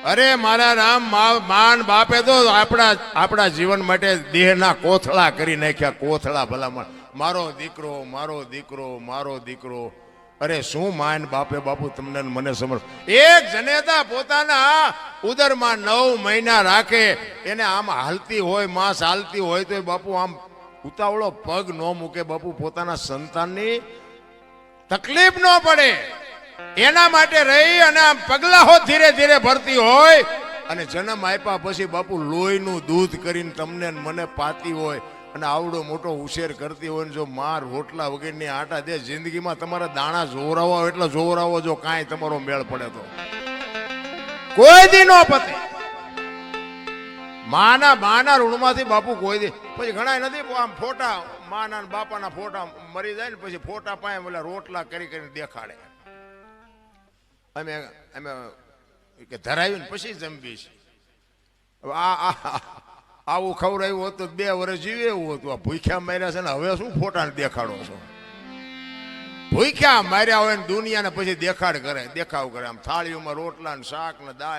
અરે મારા રામ, માન બાપે તો આપણા જીવન માટે દેહના કોથળા કરી નાખ્યા, કોથળા ભલામણ. મારો દીકરો, મારો દીકરો, મારો દીકરો. અરે શું માન બાપે બાપુ તમને મને સમજ. એક જનેતા પોતાના ઉદરમાં 9 મહિના રાખે, એને આમ હાલતી હોય, માંસ હાલતી હોય તો બાપુ આમ ઉતાવળો પગ ન મૂકે બાપુ, પોતાના સંતાનની તકલીફ ન પડે એના માટે રહી અને આમ પગલાઓ ધીરે ધીરે ભરતી હોય. અને જન્મ આપ્યા પછી બાપુ લોહીનું દૂધ કરીને તમને મને પાતી હોય અને આવડો મોટો ઉછેર કરતી હોય ને જો માર રોટલા વગેરેની આટા દે, જિંદગીમાં તમારા દાણા જોરાવો એટલે જોરાવો, જો કાંઈ તમારો મેળ પડે તો કોઈ દી નો પતે. માના ઋણમાંથી બાપુ કોઈ દી. પછી ઘણા નથી આમ ફોટા માના બાપાના ફોટા મરી જાય ને પછી ફોટા પાસે ઓલા રોટલા કરી કરીને દેખાડે. અમે કે ધરાવીને પછી જમવી છે. આવું ખવડાવ્યું હોત તો 2 વર્ષ જીવે એવું હતું. આ ભૂખ્યા માર્યા છે ને હવે શું ફોટાને દેખાડો છો? ભૂખ્યા માર્યા હોય ને દુનિયાને પછી દેખાવ કરે. આમ થાળીઓમાં રોટલા ને શાક ને દાળ